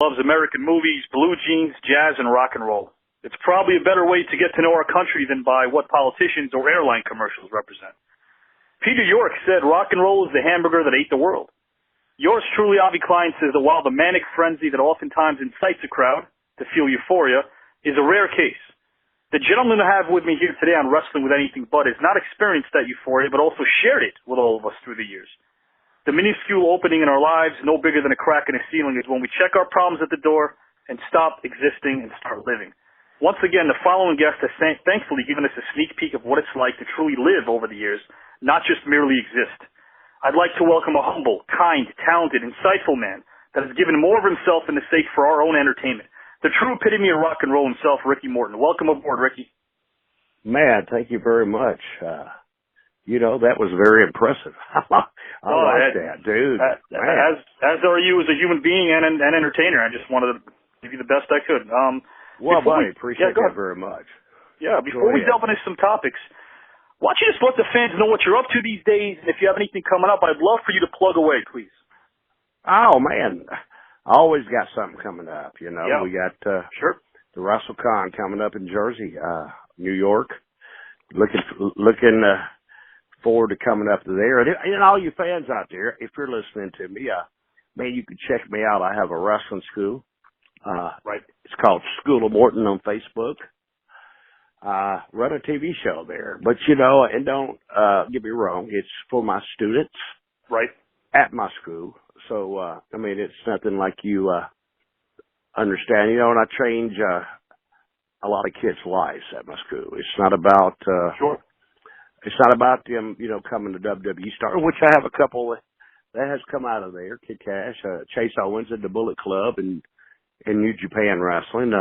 loves American movies, blue jeans, jazz, and rock and roll. It's probably a better way to get to know our country than by what politicians or airline commercials represent. Peter York said rock and roll is the hamburger that ate the world. Yours truly, Avi Klein, says that while the manic frenzy that oftentimes incites a crowd to feel euphoria is a rare case, the gentleman I have with me here today on Wrestling with Anything But has not experienced that euphoria, but also shared it with all of us through the years. The minuscule opening in our lives, no bigger than a crack in the ceiling, is when we check our problems at the door and stop existing and start living. Once again, the following guest has thankfully given us a sneak peek of what it's like to truly live over the years, not just merely exist. I'd like to welcome a humble, kind, talented, insightful man that has given more of himself in the sake for our own entertainment. The true epitome of rock and roll himself, Ricky Morton. Welcome aboard, Ricky. Man, thank you very much. That was very impressive. I like that, dude. As are you as a human being and an entertainer. I just wanted to give you the best I could. Buddy, appreciate that very much. Yeah, before we delve into some topics, why don't you just let the fans know what you're up to these days, and if you have anything coming up, I'd love for you to plug away, please. Oh, man. I always got something coming up, Yeah. We got the WrestleCon coming up in Jersey, New York. Looking forward to coming up to there. And all you fans out there, if you're listening to me, man, you can check me out. I have a wrestling school. It's called School of Morton on Facebook. Run a TV show there. But, and don't get me wrong, it's for my students. Right. At my school. So, it's nothing like you understand. And I change a lot of kids' lives at my school. It's not about it's not about them, coming to WWE Star, which I have a couple that has come out of there. Kid Cash, Chase Owens at the Bullet Club, and New Japan Wrestling.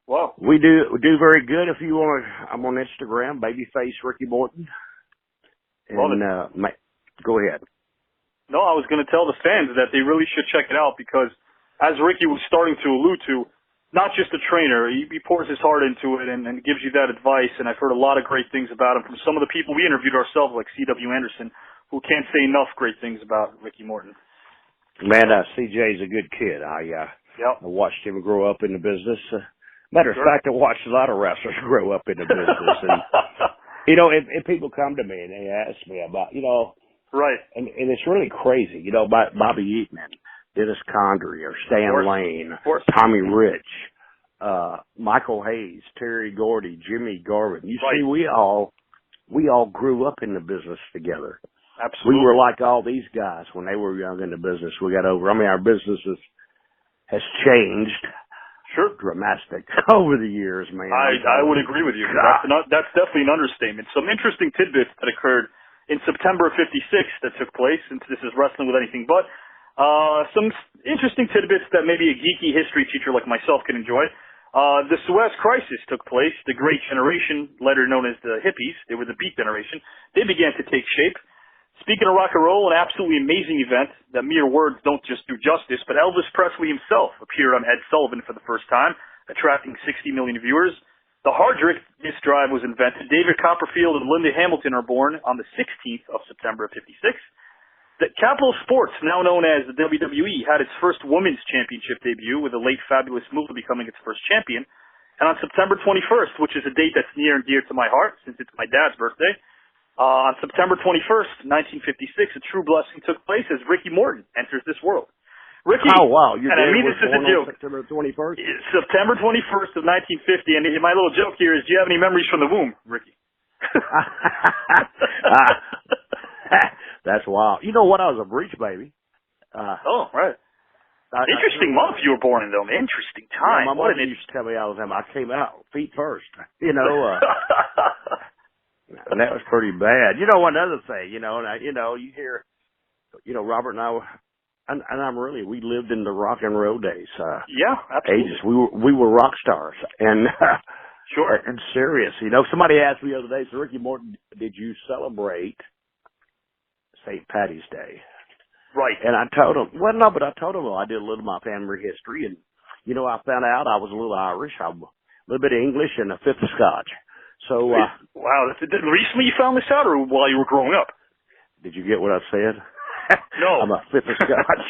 Wow. We do very good. If you want, I'm on Instagram, Babyface Ricky Morton. And go ahead. No, I was going to tell the fans that they really should check it out because, as Ricky was starting to allude to, not just a trainer, he pours his heart into it and gives you that advice, and I've heard a lot of great things about him from some of the people we interviewed ourselves, like C.W. Anderson, who can't say enough great things about Ricky Morton. Man, CJ's a good kid. I watched him grow up in the business. Matter of fact, I watched a lot of wrestlers grow up in the business. And, and people come to me and they ask me about, Right. And it's really crazy, Bobby Eatman, Dennis Condrey, or Stan Lane, Tommy Rich, Michael Hayes, Terry Gordy, Jimmy Garvin. You see, we all grew up in the business together. Absolutely. We were like all these guys when they were young in the business. We got over. Our business has changed. Sure. Dramatic over the years, man. I would agree with you. That's definitely an understatement. Some interesting tidbits that occurred in September of '56 that took place, since this is Wrestling with Anything But. Some interesting tidbits that maybe a geeky history teacher like myself can enjoy. The Suez Crisis took place. The Great Generation, later known as the hippies, they were the Beat Generation, they began to take shape. Speaking of rock and roll, an absolutely amazing event that mere words don't just do justice, but Elvis Presley himself appeared on Ed Sullivan for the first time, attracting 60 million viewers. The hard disk drive was invented. David Copperfield and Linda Hamilton are born on the 16th of September of '56. The Capital Sports, now known as the WWE, had its first women's championship debut with the late Fabulous Moolah becoming its first champion. And on September 21st, which is a date that's near and dear to my heart since it's my dad's birthday, on September 21st, 1956, a true blessing took place as Ricky Morton enters this world. Ricky, oh, wow. Your dad this is a joke. September 21st? September 21st of 1950, and my little joke here is, do you have any memories from the womb, Ricky? That's wild. You know what? I was a breech baby. Right. Interesting month you were born in, though. Interesting time. Yeah, my mother used to tell me all the time, I came out feet first. And that was pretty bad. One other thing, you hear, Robert and I, we lived in the rock and roll days. Yeah, absolutely. Ages. We were rock stars. And, sure. And serious. Somebody asked me the other day, so Ricky Morton, did you celebrate St. Patty's Day? Right. And I told him, I told him I did a little of my family history. And, I found out I was a little Irish, a little bit of English, and a fifth of Scotch. So, wow, recently you found this out, or while you were growing up? Did you get what I said? No. I'm a fifth of Scotch.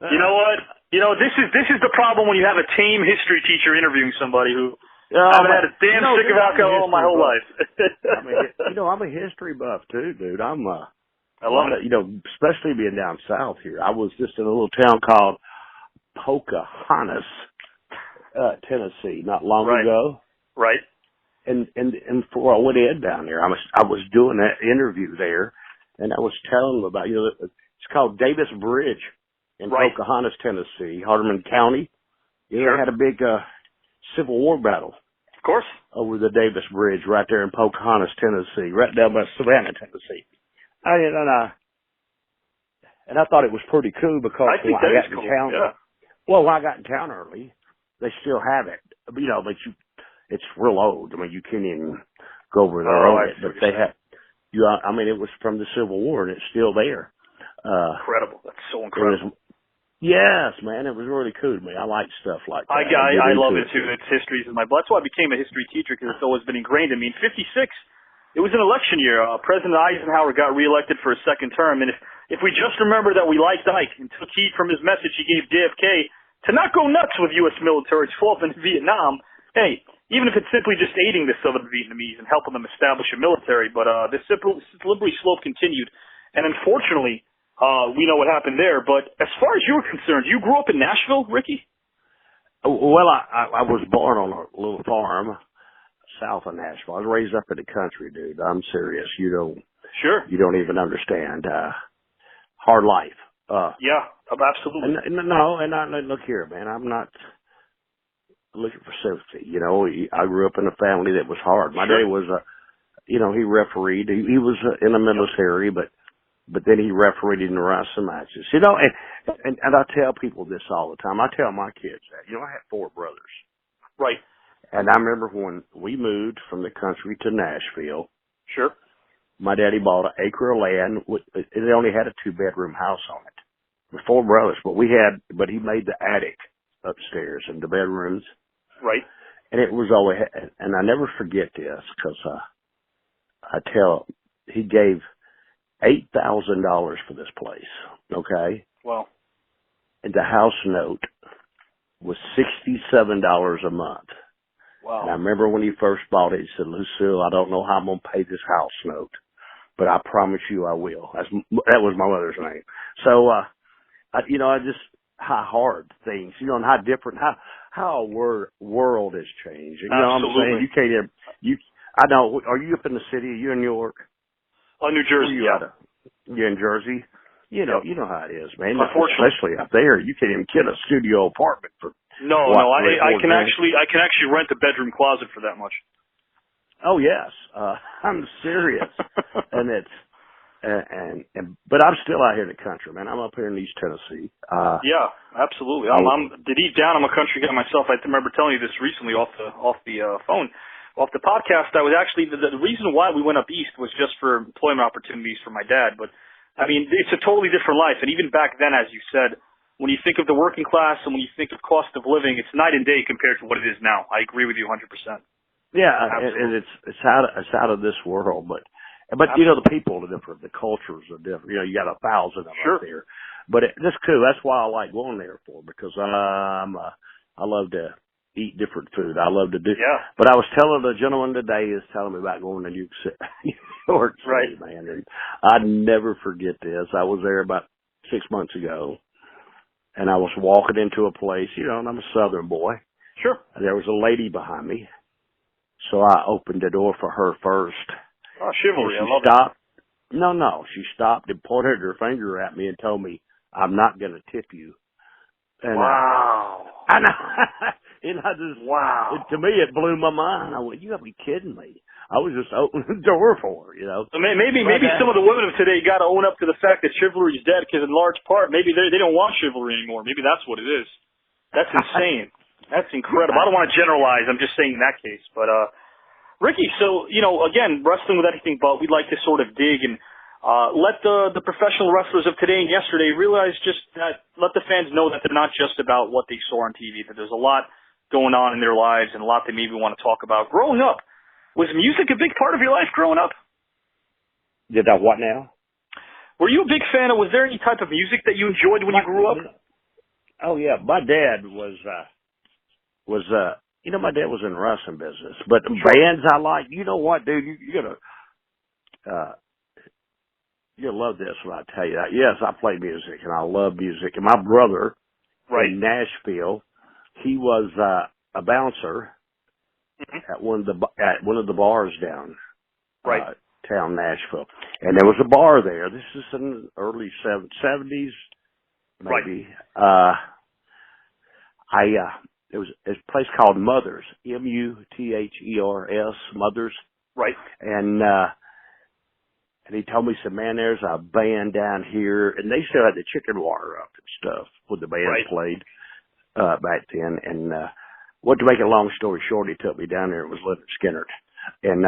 You know what? This is the problem when you have a tame history teacher interviewing somebody who haven't had a damn stick of alcohol my whole life. I'm a history buff too, dude. I love it. Especially being down south here. I was just in a little town called Pocahontas, Tennessee, not long ago. Right. And before I went in down there, I was doing that interview there, and I was telling them about, it's called Davis Bridge in Pocahontas, Tennessee, Hardeman County. They had a big Civil War battle. Of course. Over the Davis Bridge right there in Pocahontas, Tennessee, right down by Savannah, Tennessee. And I thought it was pretty cool because I think when I got in cool. town, when I got in town early, they still have it. But it's real old. I mean, you can't even go over there on it. But they have, it was from the Civil War and it's still there. Incredible. That's so incredible. Yes, man. It was really cool to me. I like stuff like that. I love it too. It's history in my blood. That's why I became a history teacher, because it's always been ingrained in me. In 56, it was an election year. President Eisenhower got reelected for a second term. And if we just remember that we liked Ike and took heed from his message he gave JFK to not go nuts with U.S. military involvement in Vietnam, hey, even if it's simply just aiding the Southern Vietnamese and helping them establish a military. But this slippery slope continued. And unfortunately, we know what happened there. But as far as you're concerned, you grew up in Nashville, Ricky? Well, I was born on a little farm south of Nashville. I was raised up in the country, dude. I'm serious. You don't even understand. Hard life. Yeah, absolutely. And look here, man. I'm not looking for sympathy. I grew up in a family that was hard. My daddy was he refereed. He was in the military, but then he refereed in the wrestling matches. And I tell people this all the time. I tell my kids that. I had 4 brothers. Right. And I remember when we moved from the country to Nashville. Sure. My daddy bought an acre of land. It only had a 2-bedroom house on it. With 4 brothers, but he made the attic upstairs and the bedrooms. Right. And it was always, and I never forget this because he gave $8,000 for this place. Okay. Wow. And the house note was $67 a month. Wow. And I remember when he first bought it, he said, "Lucille, I don't know how I'm going to pay this house note, but I promise you I will." That was my mother's name. So, how hard things, and how different, how our world has changed. You know what I'm saying? You can't even, I know, are you up in the city? Are you in New York? New Jersey, You're in Jersey? You know how it is, man. Unfortunately. Especially up there, you can't even get a studio apartment for. I can actually rent a bedroom closet for that much. Oh yes, I'm serious, but I'm still out here in the country, man. I'm up here in East Tennessee. Yeah, absolutely. I'm deep down. I'm a country guy myself. I remember telling you this recently off the phone, off the podcast. I was actually the reason why we went up east was just for employment opportunities for my dad. But I mean, it's a totally different life. And even back then, as you said, when you think of the working class and when you think of cost of living, it's night and day compared to what it is now. I agree with you 100%. Yeah, and it's out of this world, but the people are different, the cultures are different. You got 1,000 of them up there, but that's cool. That's why I like going there because I love to eat different food. I love to do. Yeah. But I was telling the gentleman today is telling me about going to New York City, man. And I'd never forget this. I was there about 6 months ago, and I was walking into a place, and I'm a Southern boy. Sure. And there was a lady behind me, so I opened the door for her first. Oh, chivalry! I love it. No. She stopped and pointed her finger at me and told me, "I'm not going to tip you." And, wow. I know. And I just, wow. To me, it blew my mind. I went, "You got to be kidding me." I was just opening the door for her, So maybe some of the women of today got to own up to the fact that chivalry is dead, because in large part, maybe they don't want chivalry anymore. Maybe that's what it is. That's insane. That's incredible. I don't want to generalize. I'm just saying in that case. But, Ricky, so, again, wrestling with anything but, we'd like to sort of dig and let the professional wrestlers of today and yesterday realize just that, let the fans know that they're not just about what they saw on TV, that there's a lot going on in their lives and a lot they maybe want to talk about. Growing up, was music a big part of your life growing up? Did I what now? Were you a big fan, or was there any type of music that you enjoyed when you grew up? Oh yeah, my dad was my dad was in the wrestling business, but the bands I like, you know what, dude, you're gonna you'll love this when I tell you that. Yes, I play music and I love music, and my brother in Nashville, he was a bouncer at one of the bars down town Nashville, and there was a bar there. This is in the early 70s, maybe. It was a place called Mothers, Muthers, Mothers. Right. And he told me, he said, man, there's a band down here, and they still had the chicken wire up and stuff when the band played back then. And to make a long story short, he took me down there. It was Leonard Skinner. And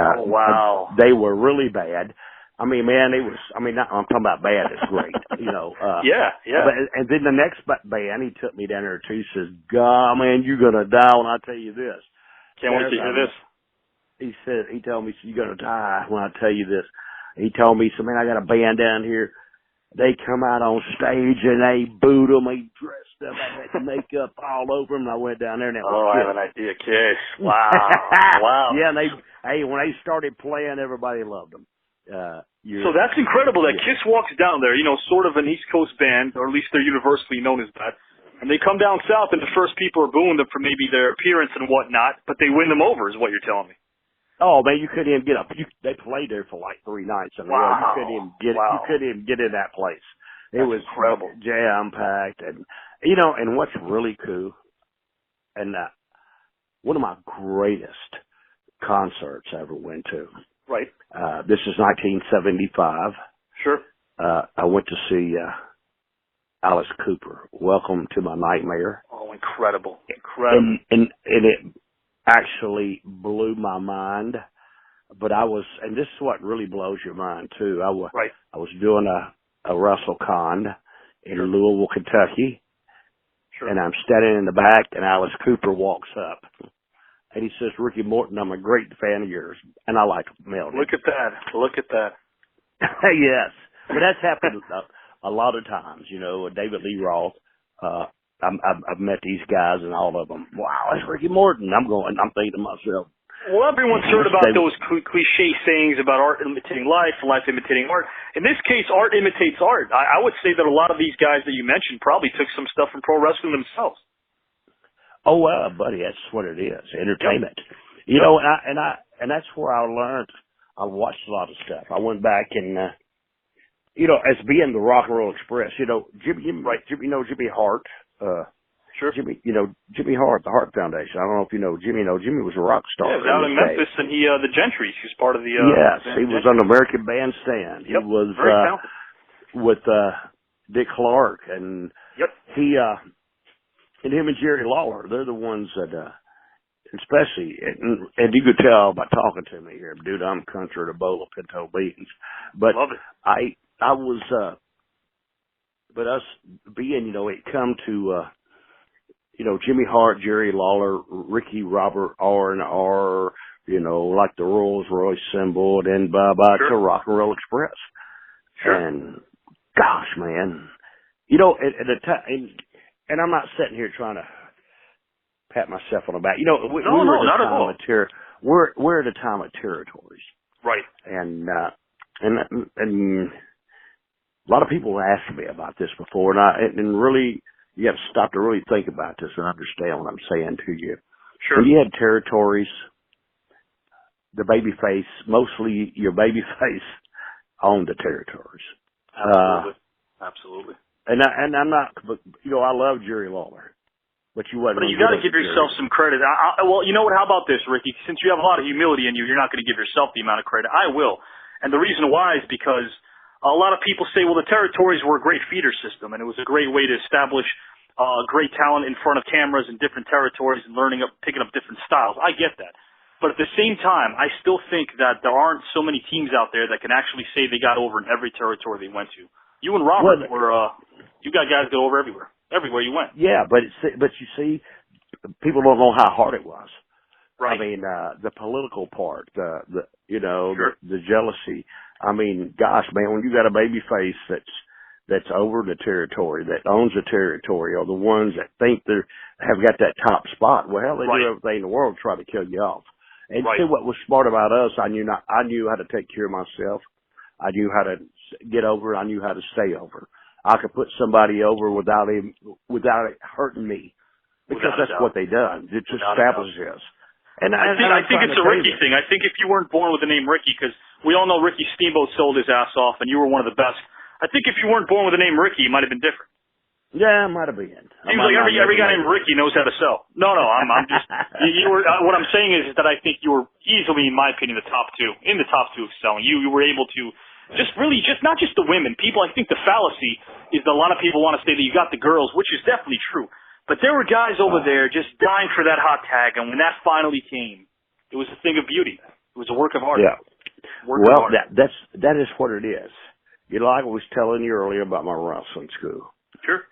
they were really bad. I mean, man, I'm talking about bad. It's great, Yeah. And then the next band, he took me down there too. He says, God, man, you're going to die when I tell you this. Can't wait to hear this. He told me, you're going to die when I tell you this. He told me, so man, I got a band down here. They come out on stage and they booed them. They dressed up. I had makeup all over them. And I went down there and I have an idea, Kiss. Wow. Wow. Yeah, when they started playing, everybody loved them. So that's incredible that Kiss walks down there, sort of an East Coast band, or at least they're universally known as that. And they come down south and the first people are booing them for maybe their appearance and whatnot, but they win them over is what you're telling me. Oh man, you couldn't even get up. They played there for like 3 nights in a row. You couldn't even get it. You couldn't even get in that place. It was incredible, jam packed, and and what's really cool, and one of my greatest concerts I ever went to. Right. This is 1975. Sure. I went to see Alice Cooper. Welcome to My Nightmare. Oh, incredible! Incredible. And it actually blew my mind. But and this is what really blows your mind too. I was doing a WrestleCon in Louisville, Kentucky. Sure. And I'm standing in the back, and Alice Cooper walks up. And he says, Ricky Morton, I'm a great fan of yours. And I like Mel. Look at that. Yes. But that's happened a lot of times, David Lee Roth. I've met these guys and all of them. Wow, that's Ricky Morton. I'm thinking to myself. Well, everyone's heard about those cliche sayings about art imitating life, life imitating art. In this case, art imitates art. I would say that a lot of these guys that you mentioned probably took some stuff from pro wrestling themselves. Oh well, buddy, that's what it is. Entertainment. And that's where I learned. I watched a lot of stuff. I went back and as being the Rock and Roll Express, Jimmy Hart. Sure. Jimmy Hart, the Hart Foundation. I don't know if you know Jimmy. Jimmy was a rock star. Yeah, he was out in Memphis, and he, the Gentry, he was part of the. Yes, he was on the American Bandstand. Yep. He was very talented. With Dick Clark, and he and him and Jerry Lawler. They're the ones that, especially, and you could tell by talking to me here, dude. I'm country to bowl of pinto beans, but love it. I was. But us being, it come to, Jimmy Hart, Jerry Lawler, Ricky Robert, R&R, like the Rolls Royce symbol, and bye-bye to Rock and Roll Express. Sure. And gosh, man, at the time, and I'm not sitting here trying to pat myself on the back. We're at a time of territories. Right. And a lot of people asked me about this before, and really, you have to stop to really think about this and understand what I'm saying to you. Sure. When you had territories, the baby face, mostly your baby face owned the territories. Absolutely. And I'm not, but I love Jerry Lawler, but you wasn't. But you got to give yourself some credit. Well, you know what? How about this, Ricky? Since you have a lot of humility in you, you're not going to give yourself the amount of credit. I will, and the reason why is because a lot of people say, well, the territories were a great feeder system, and it was a great way to establish great talent in front of cameras in different territories and picking up different styles. I get that. But at the same time, I still think that there aren't so many teams out there that can actually say they got over in every territory they went to. You and Robert you got guys that go over everywhere you went. Yeah, but you see, people don't know how hard it was. Right. I mean, the political part, the Sure. the jealousy. I mean, gosh, man, when you got a baby face that's over the territory, that owns the territory, are the ones that think they have got that top spot. Well, they do everything in the world to try to kill you off. And see what was smart about us, I knew how to take care of myself. I knew how to get over. I knew how to stay over. I could put somebody over without it hurting me, because that's what they done. It just establishes. And I think it's a Ricky thing. I think if you weren't born with the name Ricky, because we all know Ricky Steamboat sold his ass off, and you were one of the best. I think if you weren't born with the name Ricky, it might have been different. Yeah, it might have been. Seems like every guy named Ricky knows how to sell. No, I'm just. You were. What I'm saying is that I think you were easily, in my opinion, in the top two of selling. You were able to just not just the women. People, I think the fallacy is that a lot of people want to say that you got the girls, which is definitely true. But there were guys over there just dying for that hot tag, and when that finally came, it was a thing of beauty. It was a work of art. Yeah. That is what it is. You know, like I was telling you earlier about my wrestling school. Sure.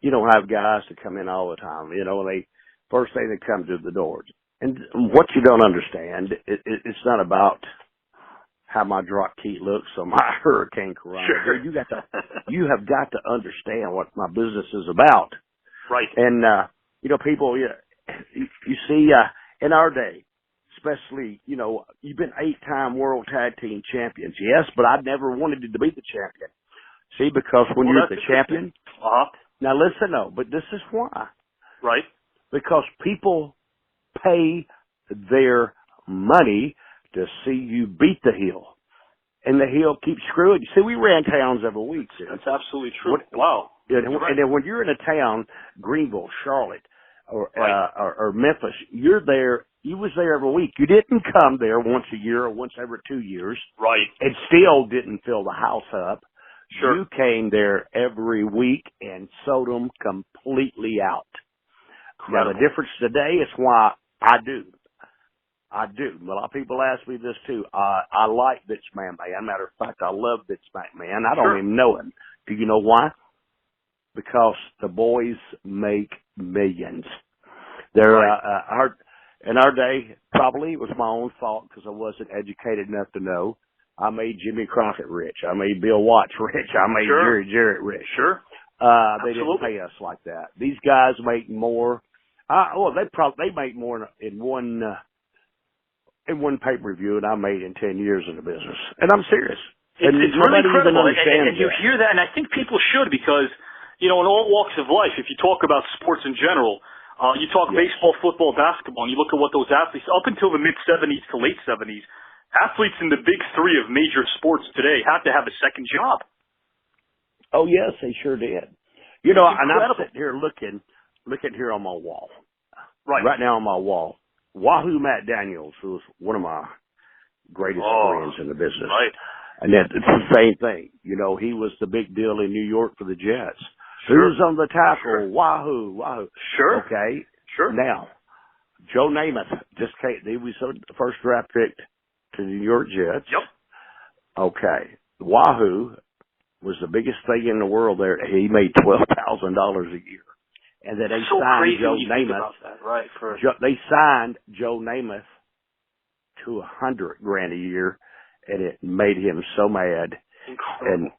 You don't have guys that come in all the time. You know, first thing they come to the doors. And what you don't understand, it's not about how my drop key looks or my Hurricane Corona. Sure. You have got to understand what my business is about. Right. And, you know, people, you see, in our day, especially, you know, you've been 8-time World Tag Team Champions. Yes, but I never wanted to be the champion. See, because when you're the champion, now listen, but this is why. Right. Because people pay their money to see you beat the heel. And the heel keeps screwing you. See, we ran towns every week. That's absolutely true. Wow. And then when you're in a town, Greenville, Charlotte, or Memphis, you're there. You was there every week. You didn't come there once a year or once every 2 years. Right. And still didn't fill the house up. Sure. You came there every week and sold them completely out. Incredible. Now, the difference today is why I do. A lot of people ask me this, too. I like Vince McMahon. Matter of fact, I love Vince McMahon. I don't even know him. Do you know why? Because the boys make millions. They're in our day, probably it was my own fault because I wasn't educated enough to know. I made Jimmy Crockett rich. I made Bill Watts rich. I made Jerry Jarrett rich. Sure. They didn't pay us like that. These guys make more. They make more in one pay-per-view than I made in 10 years in the business. And I'm serious. It's really incredible. And you hear that, and I think people should, because, you know, in all walks of life, if you talk about sports in general, you talk baseball, football, basketball, and you look at what those athletes, up until the mid-'70s to late '70s, athletes in the big three of major sports today had to have a second job. Oh, yes, they sure did. You know, and I'm sitting here looking here on my wall. Right now on my wall. Wahoo Matt Daniels, who was one of my greatest friends in the business. Right. And it's the same thing. You know, he was the big deal in New York for the Jets. Sure. Who's on the tackle? Sure. Wahoo. Sure. Okay. Sure. Now, Joe Namath just came. He was the first draft pick to the New York Jets. Yep. Okay. Wahoo was the biggest thing in the world there. He made $12,000 a year. And then they signed Joe Namath. They signed Joe Namath to $100,000 a year, and it made him so mad. Incredible.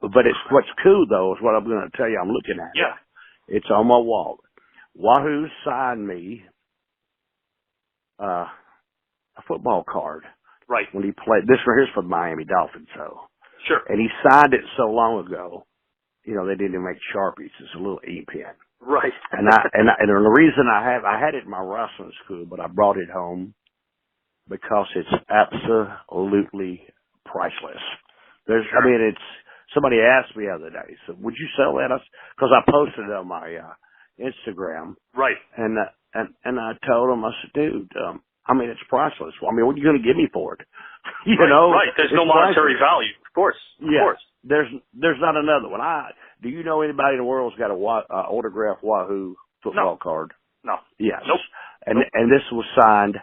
But it's what's cool though is what I'm going to tell you. I'm looking at. Yeah. It's on my wall. Wahoo signed me a football card. Right. When he played, here's for the Miami Dolphins, so. Sure. And he signed it so long ago, you know, they didn't make Sharpies. It's a little E-pen. Right. and the reason I had it in my wrestling school, but I brought it home because it's absolutely priceless. Somebody asked me the other day, so would you sell that? Because I posted it on my Instagram. Right. And I told him, I said, dude, it's priceless. Well, what are you going to give me for it? You know? Right. There's no monetary value. Of course. Of course. There's not another one. Do you know anybody in the world who's got a autographed Wahoo football card? No. Yes. Nope. And this was signed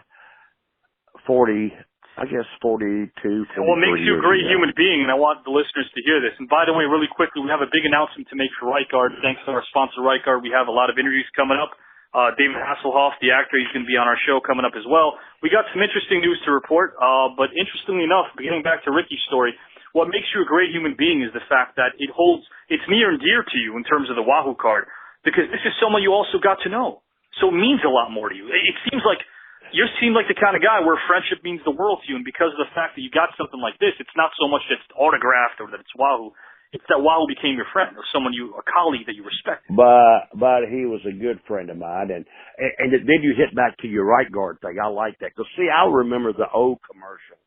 42, 43 Well, it makes you a great ago. human being, and I want the listeners to hear this. And by the way, really quickly, we have a big announcement to make for Reichard. Thanks to our sponsor, Reichard. We have a lot of interviews coming up. David Hasselhoff, the actor, he's going to be on our show coming up as well. We got some interesting news to report, but interestingly enough, getting back to Ricky's story, what makes you a great human being is the fact that it's near and dear to you in terms of the Wahoo card, because this is someone you also got to know. So it means a lot more to you. It seems like you seem like the kind of guy where friendship means the world to you, and because of the fact that you got something like this, it's not so much that it's autographed or that it's Wahoo. It's that Wahoo became your friend or a colleague that you respect. But he was a good friend of mine, and then you hit back to your right guard thing. I like that because see, I remember the old commercials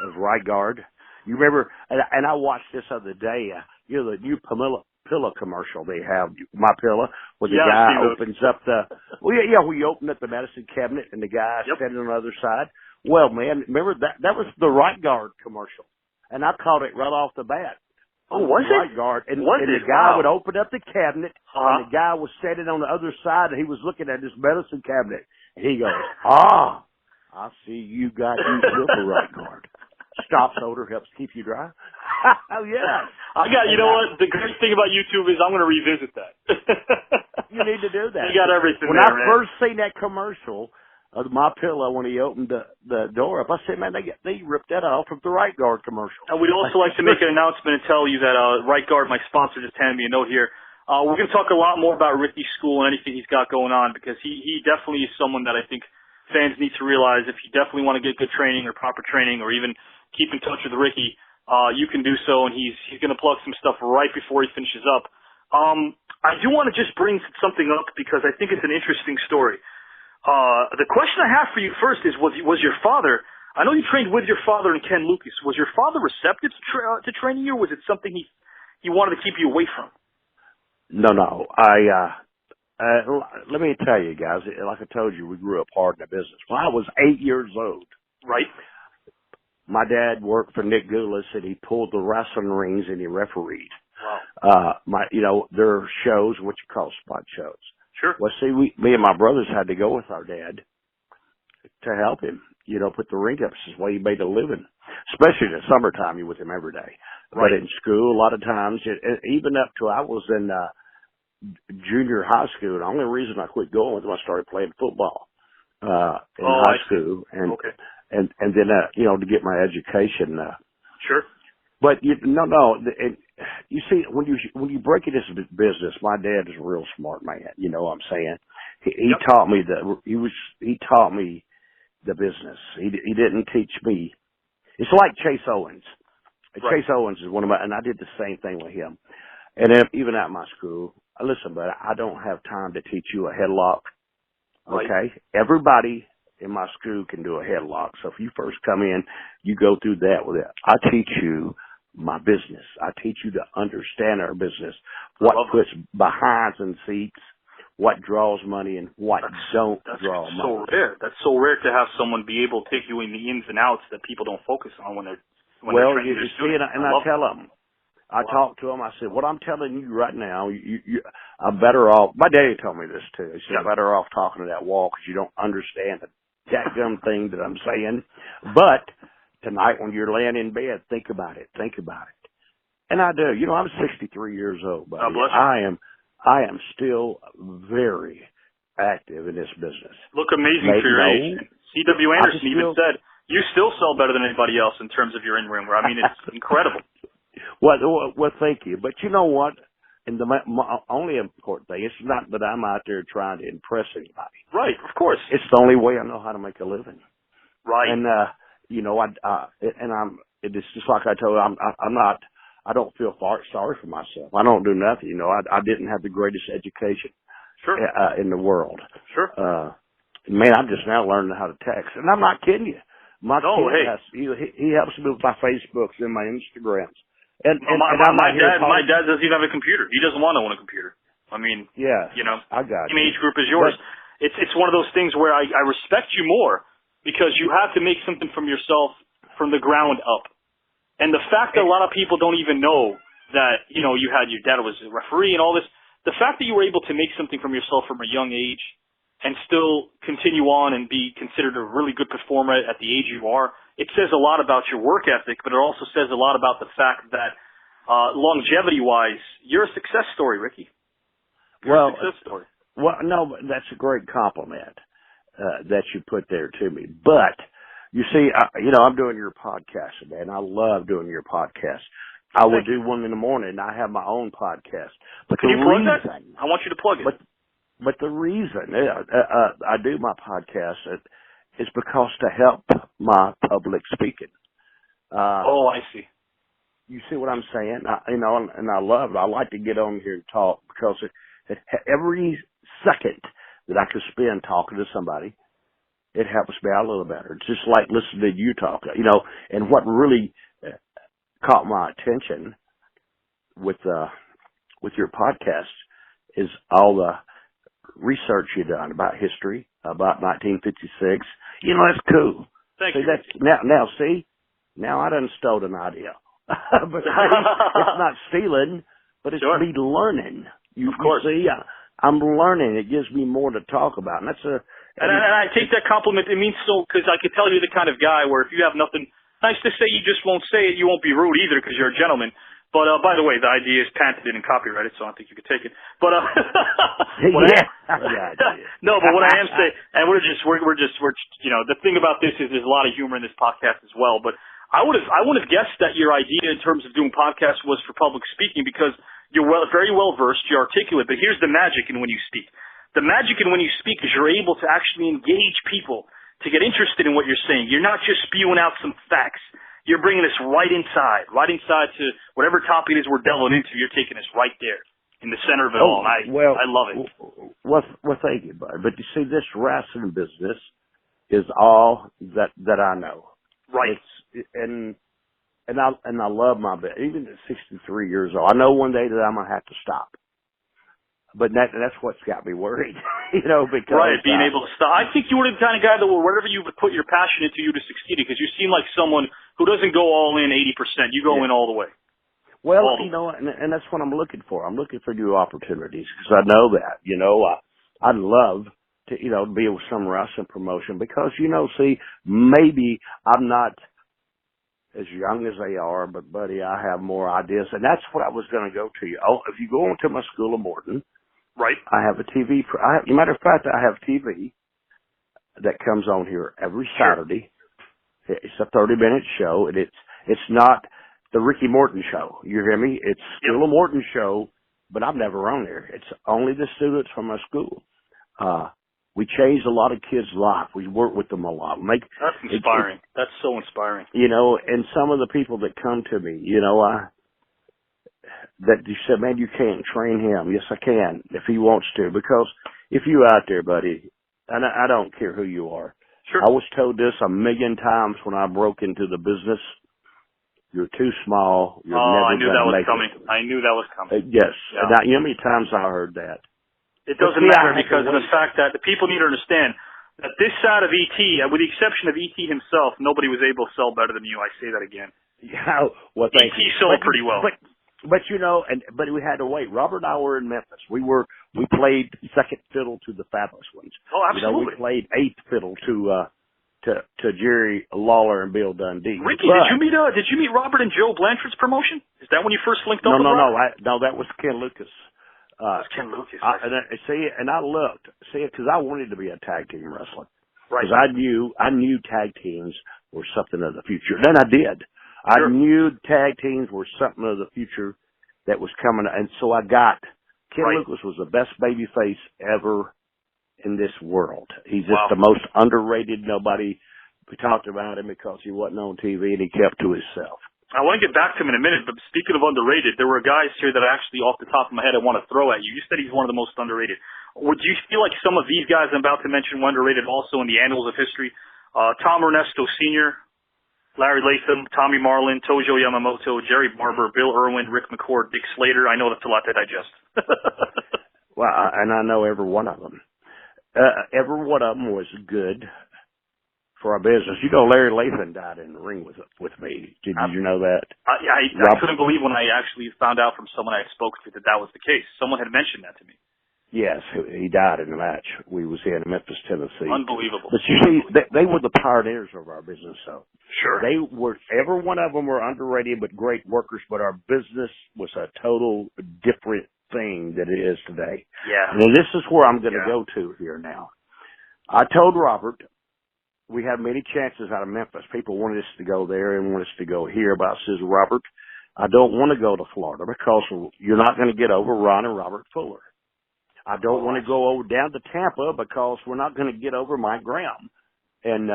of right guard. You remember? And I watched this other day. The new pillow commercial they have, My Pillow, where the guy opens up we opened up the medicine cabinet and the guy standing on the other side. Well, man, remember that was the right guard commercial, and I caught it right off the bat. Oh, was it? Right guard. And the guy would open up the cabinet, and the guy was standing on the other side, and he was looking at his medicine cabinet. And he goes, I see you got yourself a right guard. Stops odor, helps keep you dry. Oh, yeah. You know what? The great thing about YouTube is I'm going to revisit that. You need to do that. You got everything when there, I first seen that commercial of My Pillow when he opened the door up, I said, man, they ripped that off of the Right Guard commercial. And we'd also like to make an announcement and tell you that Right Guard, my sponsor, just handed me a note here. We're going to talk a lot more about Ricky's school and anything he's got going on, because he definitely is someone that I think fans need to realize if you definitely want to get good training or proper training or even keep in touch with Ricky, you can do so, and he's going to plug some stuff right before he finishes up. I do want to just bring something up because I think it's an interesting story. The question I have for you first is, was your father, I know you trained with your father and Ken Lucas, was your father receptive to training you, or was it something he wanted to keep you away from? No. Let me tell you guys, like I told you, we grew up hard in the business. When I was 8 years old, right, my dad worked for Nick Goulas, and he pulled the wrestling rings and he refereed. Wow. There are shows, what you call spot shows. Sure. Well, see, me and my brothers had to go with our dad to help him, put the ring up. This is the way he made a living. Especially in the summertime, you're with him every day. Right. But in school, a lot of times, even up to I was in junior high school, the only reason I quit going was when I started playing football in high school. And then, to get my education. Sure. But you see, when you break into this business, my dad is a real smart man. You know what I'm saying? He taught me he taught me the business. He didn't teach me. It's like Chase Owens. Right. Chase Owens is one of and I did the same thing with him. And then, even at my school, listen, but I don't have time to teach you a headlock. Okay, right. Everybody in my school can do a headlock. So if you first come in, you go through that with it. I teach you my business. I teach you to understand our business, what puts behinds in seats, what draws money, and what don't draw money. That's so rare. That's so rare to have someone be able to take you in the ins and outs that people don't focus on when they're training their students. I tell them. I talk to them. I said, what I'm telling you right now, I'm better off. My daddy told me this too. He said, better off talking to that wall because you don't understand the dadgum thing that I'm saying. But tonight when you're laying in bed, think about it. And I do. I'm 63 years old, buddy. I am still very active in this business. Look amazing for your age. C.W. Anderson even said, you still sell better than anybody else in terms of your in-ring. I mean, it's incredible. Well, thank you. But you know what? And the only important thing, it's not that I'm out there trying to impress anybody. Right, of course. It's the only way I know how to make a living. Right. And, it's just like I told you, I don't feel sorry for myself. I don't do nothing. I didn't have the greatest education in the world. Sure. Man, I'm just now learning how to text. And I'm not kidding you. My kid he helps me with my Facebooks and my Instagrams. And my dad doesn't even have a computer. He doesn't want to own a computer. I mean, I got same age group as yours. But it's one of those things where I respect you more because you have to make something from yourself from the ground up. And the fact that a lot of people don't even know that, you had your dad was a referee and all this, the fact that you were able to make something from yourself from a young age and still continue on and be considered a really good performer at the age you are, it says a lot about your work ethic, but it also says a lot about the fact that longevity-wise, you're a success story, Ricky. You're a success story. Well, no, that's a great compliment that you put there to me. But You see, I'm doing your podcast today, and I love doing your podcast. I would do one in the morning, and I have my own podcast. But can you plug that? I want you to plug it. But the reason I do my podcast is because to help my public speaking. I see. You see what I'm saying? And I love it. I like to get on here and talk because every second that I could spend talking to somebody, it helps me out a little better. It's just like listening to you talk, and what really caught my attention with your podcast is all the research you've done about history, about 1956. That's cool. Thank you. Now I done stole an idea. But it's not stealing, but it's me learning. Of course. You see, I'm learning. It gives me more to talk about. And and I take that compliment. It means so, because I could tell you're the kind of guy where if you have nothing nice to say, you just won't say it. You won't be rude either because you're a gentleman. But, by the way, the idea is patented and copyrighted, so I don't think you could take it. But, no, but what I am saying, and we're just, the thing about this is there's a lot of humor in this podcast as well. But I would have guessed that your idea in terms of doing podcasts was for public speaking because you're very well versed, you're articulate. But here's the magic in when you speak. The magic in when you speak is you're able to actually engage people to get interested in what you're saying. You're not just spewing out some facts. You're bringing us right inside to whatever topic it is we're delving into. You're taking us right there in the center of it all. And I love it. Well, thank you, bud. But you see, this wrestling business is all that I know. Right. And I love my bit. Even at 63 years old, I know one day that I'm gonna have to stop. But that's what's got me worried, because being able to stop. I think you were the kind of guy that whatever you would put your passion into, you would have succeeded because you seem like someone who doesn't go all in 80%. You go in all the way. Well, and that's what I'm looking for. I'm looking for new opportunities because I know that. I'd love to be with some wrestling promotion because see, maybe I'm not as young as they are, but buddy, I have more ideas, and that's what I was going to go to you. Oh, if you go into my School of Morton. Right. I have a TV. Matter of fact, I have TV that comes on here every Saturday. It's a 30-minute show, and it's not the Ricky Morton show. You hear me? It's School of Morton show, but I'm never on there. It's only the students from my school. We changed a lot of kids' life. We work with them a lot. That's inspiring. That's so inspiring. And some of the people that come to me, that you said, man, you can't train him. Yes, I can if he wants to. Because if you out there, buddy, and I don't care who you are. Sure. I was told this 1,000,000 times when I broke into the business. You're too small. You're never I knew that was coming. It. I knew that was coming. Yes. Yeah. Now, how many times I heard that? It doesn't matter because of the fact that the people need to understand that this side of E.T., with the exception of E.T. himself, nobody was able to sell better than you. I say that again. Yeah, well, thank E.T. sold pretty well. But but we had to wait. Robert and I were in Memphis. We played second fiddle to the Fabulous Ones. Oh, absolutely. We played eighth fiddle to Jerry Lawler and Bill Dundee. Ricky, did you meet Robert and Joe Blanchard's promotion? Is that when you first linked up with Robert? No, that was Ken Lucas. Ken Lucas. And I looked, because I wanted to be a tag team wrestler. Right. Because I knew tag teams were something of the future. Then I did. Sure. I knew tag teams were something of the future that was coming, and so I got Ken Lucas was the best babyface ever in this world. He's just the most underrated. Nobody talked about him because he wasn't on TV and he kept to himself. I want to get back to him in a minute, but speaking of underrated, there were guys here that I actually, off the top of my head, I want to throw at you. You said he's one of the most underrated. Would you feel like some of these guys I'm about to mention were underrated also in the annals of history? Tom Ernesto Sr., Larry Latham, Tommy Marlin, Tojo Yamamoto, Jerry Barber, Bill Irwin, Rick McCord, Dick Slater. I know that's a lot to digest. Well, and I know every one of them. Every one of them was good for our business. Larry Latham died in the ring with me. Did you know that? I couldn't believe when I actually found out from someone I had spoken to that was the case. Someone had mentioned that to me. Yes, he died in the match we was in Memphis, Tennessee. Unbelievable. But you see, they were the pioneers of our business, though. Sure. Every one of them were underrated but great workers, but our business was a total different thing that it is today. Yeah. And this is where I'm going to go to here now. I told Robert we had many chances out of Memphis. People wanted us to go there and wanted us to go here. But I says, Robert, I don't want to go to Florida because you're not going to get over Ron and Robert Fuller. I don't want to go over down to Tampa because we're not going to get over Mike Graham and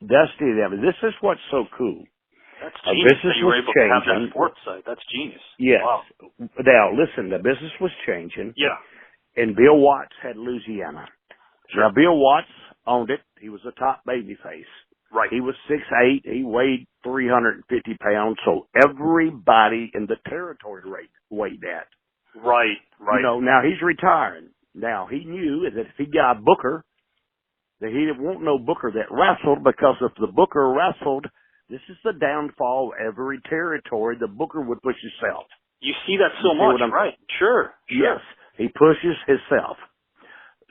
Dusty. This is what's so cool. That's genius. Business that you were was able changing. to have that sports site. That's genius. Yes. Wow. Now listen, the business was changing. Yeah. And Bill Watts had Louisiana. Sure. Now Bill Watts owned it. He was a top baby face. Right. He was 6'8". He weighed 350 pounds. So everybody in the territory weighed that. Right. Right. You know, now he's retiring. Now he knew that if he got a booker, that he didn't want no booker that wrestled, because if the booker wrestled, this is the downfall of every territory. The booker would push himself. You see that so much, right? Sure. Yes. He pushes himself.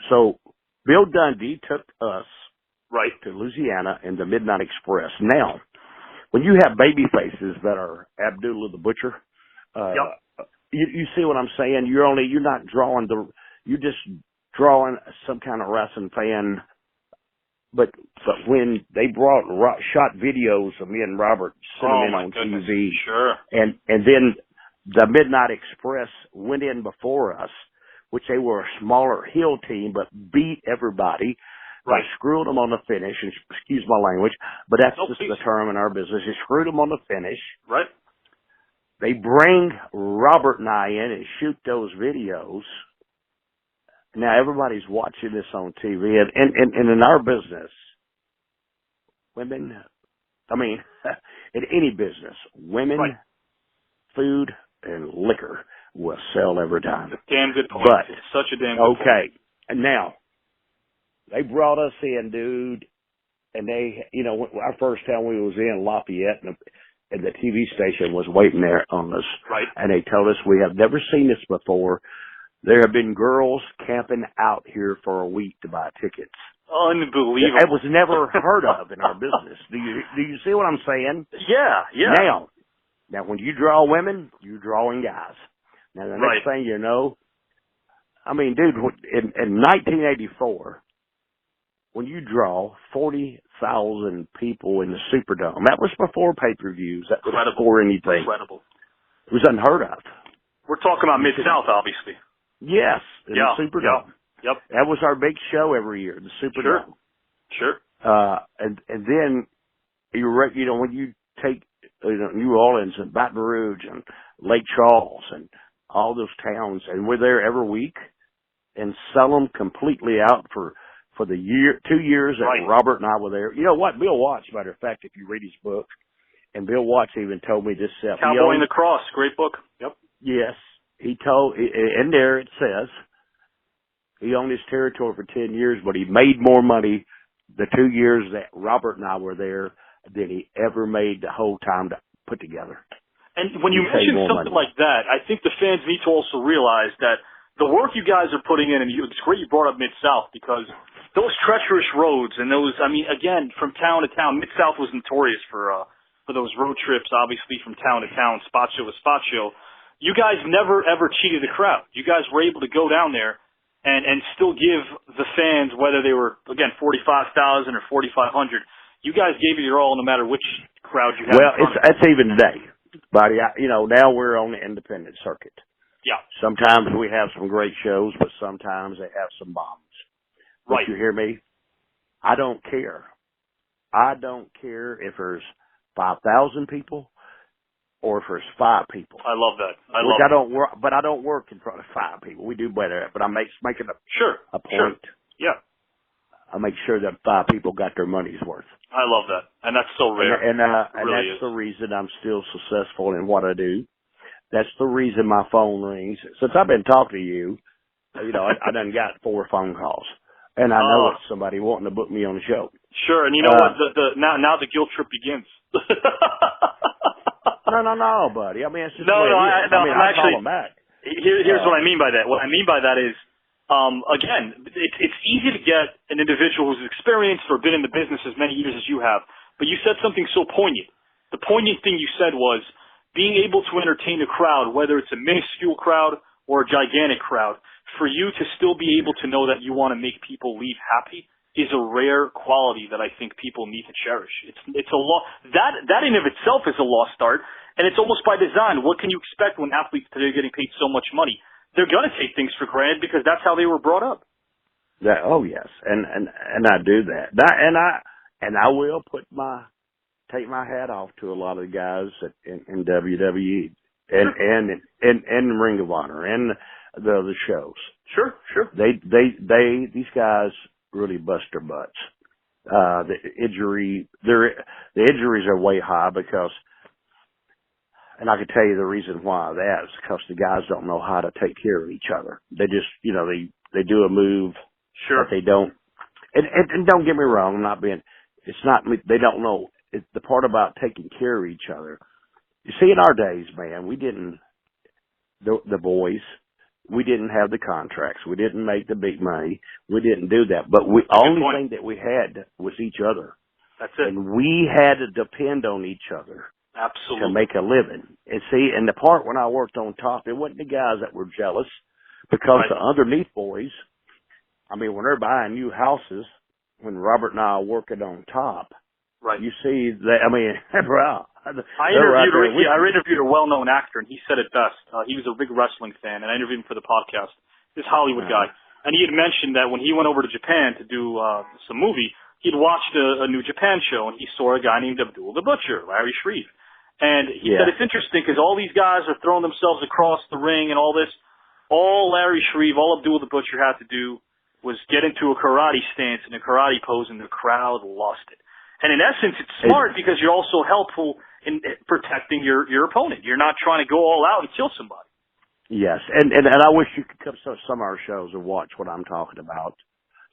So Bill Dundee took us to Louisiana in the Midnight Express. Now, when you have baby faces that are Abdullah the Butcher, you see what I'm saying? You're not drawing you're just drawing some kind of wrestling fan. But when they shot videos of me and Robert sitting on TV, and then the Midnight Express went in before us, which they were a smaller heel team, but beat everybody. Right. They screwed them on the finish, and excuse my language, but that's just the term in our business. They screwed them on the finish. Right. They bring Robert and I in and shoot those videos. Now everybody's watching this on TV, and in our business, women, in any business, women, food, and liquor will sell every time. Damn good point. But, it's such a damn good point. Okay, and now, they brought us in, dude, and they, our first time we was in Lafayette, and the TV station was waiting there on us. Right. And they told us, we have never seen this before. There have been girls camping out here for a week to buy tickets. Unbelievable. It was never heard of in our business. Do you see what I'm saying? Yeah. Now when you draw women, you're drawing guys. Now the next thing you know, dude, in 1984, when you draw 40,000 people in the Superdome, that was before pay-per-views. That was before anything. Incredible. It was unheard of. We're talking about Mid-South, obviously. Yes, in the Superdome. Yep. That was our big show every year, the Superdome. Sure. And then when you take New Orleans and Baton Rouge and Lake Charles and all those towns, and we're there every week and sell them completely out for the 2 years that Robert and I were there. You know what? Bill Watts, matter of fact, if you read his book, and Bill Watts even told me this. Cowboy and the Cross, great book. Yep. Yes. He told, in there it says, he owned his territory for 10 years, but he made more money the 2 years that Robert and I were there than he ever made the whole time to put together. And when you mention something like that, I think the fans need to also realize that the work you guys are putting in, and it's great you brought up Mid-South, because those treacherous roads and those, again, from town to town, Mid-South was notorious for those road trips, obviously, from town to town, spot show to spot show. You guys never, ever cheated the crowd. You guys were able to go down there and still give the fans, whether they were, again, 45,000 or 4,500, you guys gave it your all no matter which crowd you had. Well, it's even today, buddy. Now we're on the independent circuit. Yeah. Sometimes we have some great shows, but sometimes they have some bombs. Right. You hear me? I don't care. I don't care if there's 5,000 people or if there's 5 people. I love that. I don't work in front of 5 people. We do better, but I'm making a point. Sure. Yeah. I make sure that 5 people got their money's worth. I love that, and that's so rare. And that's the reason I'm still successful in what I do. That's the reason my phone rings. Since I've been talking to you, I done got 4 phone calls, and I know it's somebody wanting to book me on the show. Sure, and you know what? Now the guilt trip begins. No, buddy. It's just I call them back. Here's what I mean by that. What I mean by that is, again, it's easy to get an individual who's experienced or been in the business as many years as you have, but you said something so poignant. The poignant thing you said was being able to entertain a crowd, whether it's a minuscule crowd or a gigantic crowd, for you to still be able to know that you want to make people leave happy is a rare quality that I think people need to cherish. It's a that in of itself is a lost art, and it's almost by design. What can you expect when athletes today are getting paid so much money? They're going to take things for granted because that's how they were brought up. Oh yes, and I do that. And I will take my hat off to a lot of the guys in WWE and Ring of Honor and the other shows. Sure. These guys really bust their butts. The injuries are way high because, and I can tell you the reason why that is because the guys don't know how to take care of each other. They just, they do a move. Sure. But they don't, and don't get me wrong, they don't know. It's the part about taking care of each other. You see, in our days, man, the boys, we didn't have the contracts. We didn't make the big money. We didn't do that. But only thing that we had was each other. That's it. And we had to depend on each other. Absolutely. To make a living. And see, and the part when I worked on top, it wasn't the guys that were jealous because the underneath boys, I mean, when they're buying new houses, when Robert and I are working on top, right? You see that, I mean, bro. I interviewed Ricky. I interviewed a well-known actor, and he said it best. He was a big wrestling fan, and I interviewed him for the podcast. This Hollywood guy. And he had mentioned that when he went over to Japan to do some movie, he'd watched a New Japan show, and he saw a guy named Abdul the Butcher, Larry Shreve. And he said it's interesting because all these guys are throwing themselves across the ring and all this. All Larry Shreve, all Abdul the Butcher had to do was get into a karate stance and a karate pose, and the crowd lost it. And in essence, it's smart because you're also helpful in protecting your opponent. You're not trying to go all out and kill somebody. Yes, and I wish you could come to some of our shows and watch what I'm talking about.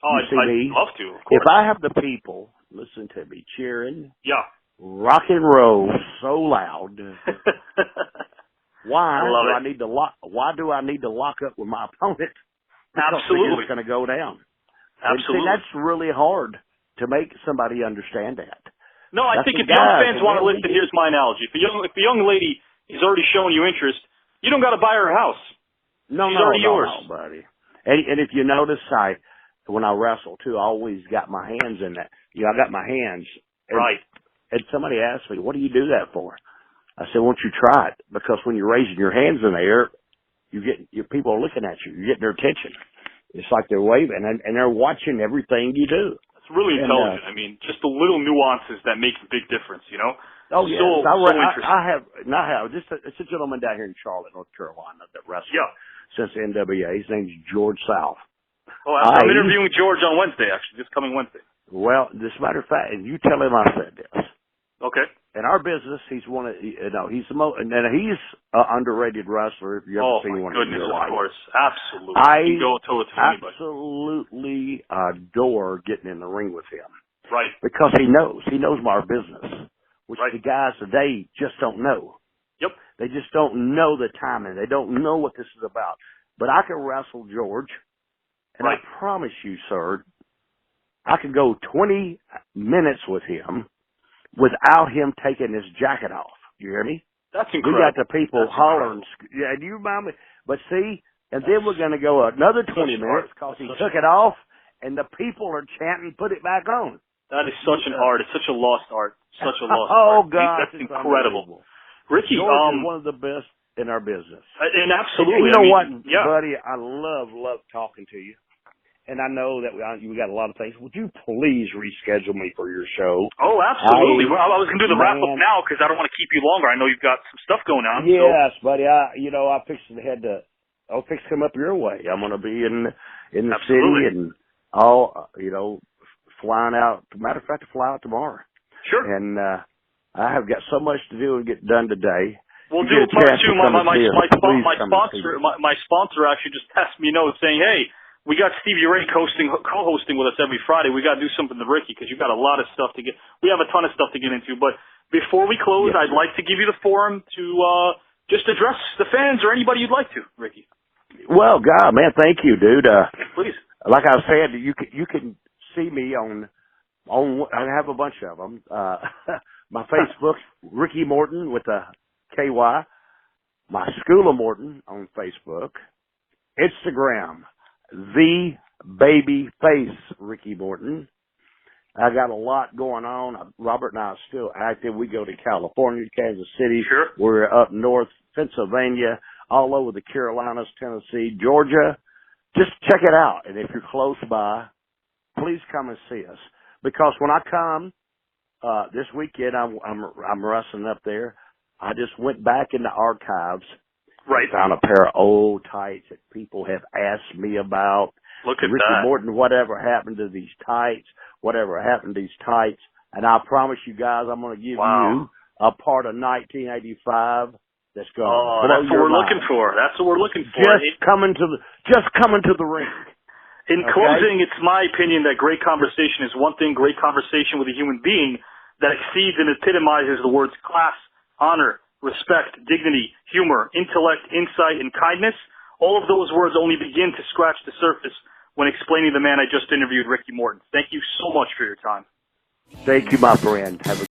Oh, I'd love to, of course. If I have the people, listen to me, cheering, rock and roll so loud, why do I need to lock up with my opponent? Absolutely. It's going to go down. Absolutely. And see, that's really hard to make somebody understand that. No, I think if young fans want to listen, here's my analogy. If a young lady is already showing you interest, you don't got to buy her a house. She's already yours. No, buddy. And if you notice, when I wrestle too, I always got my hands in that. I got my hands. Right. And somebody asked me, "What do you do that for?" I said, "Won't you try it?" Because when you're raising your hands in the air, your people are looking at you. You're getting their attention. It's like they're waving and they're watching everything you do. It's really intelligent. I mean, just the little nuances that make a big difference, Oh, yeah. Interesting. It's a gentleman down here in Charlotte, North Carolina that wrestles since the NWA. His name's George South. Oh, I'm interviewing George on Wednesday, actually, this coming Wednesday. Well, as a matter of fact, and you tell him I said this. Okay. In our business, he's he's the most, and he's an underrated wrestler. If you ever seen one in your life. Of course, absolutely. You go toe to anybody. Absolutely adore getting in the ring with him. Right. Because he knows our business, which the guys today just don't know. Yep. They just don't know the timing. They don't know what this is about. But I can wrestle George, and I promise you, sir, I could go 20 minutes with him without him taking his jacket off. You hear me? That's incredible. We got the people hollering. Yeah, do you remind me? But see, and then we're going to go another 20 minutes because he took it off, and the people are chanting, "Put it back on." That is such an art. It's such a lost art. Such a lost Oh, art. God. That's incredible. Ricky, George is one of the best in our business. And absolutely. And you know what, buddy? I love talking to you. And I know that we got a lot of things. Would you please reschedule me for your show? Oh, absolutely. I was going to do the wrap-up now because I don't want to keep you longer. I know you've got some stuff going on. Yes, buddy. I'm fixing to I'll fix to come up your way. I'm going to be in the city and flying out. Matter of fact, to fly out tomorrow. Sure. And I have got so much to do and get done today. We'll do a part two. My sponsor actually just passed me a note saying, "Hey, we got Stevie Ray co-hosting with us every Friday. We got to do something to Ricky because you've got a lot of stuff to get. We have a ton of stuff to get into. But before we close, I'd like to give you the forum to just address the fans or anybody you'd like to, Ricky. Well, God, man, thank you, dude. Please. Like I said, you can see me on. I have a bunch of them. My Facebook's Ricky Morton with a KY. My School of Morton on Facebook. Instagram. The Baby Face Ricky Morton. I got a lot going on. Robert and I are still active. We go to California, Kansas City. Sure. We're up north, Pennsylvania, all over the Carolinas, Tennessee, Georgia. Just check it out. And if you're close by, please come and see us. Because when I come, this weekend, I'm wrestling up there. I just went back in the archives. Right. Found a pair of old tights that people have asked me about. Look at Ricky that. Morton, whatever happened to these tights? Whatever happened to these tights? And I promise you guys, I'm going to give you a part of 1985 that's going to blow that's what your we're mind. looking for. That's what we're looking for. Just coming to the ring. In closing, it's my opinion that great conversation is one thing. Great conversation with a human being that exceeds and epitomizes the words class, honor, respect, dignity, humor, intellect, insight, and kindness. All of those words only begin to scratch the surface when explaining the man I just interviewed, Ricky Morton. Thank you so much for your time. Thank you, my friend. Have a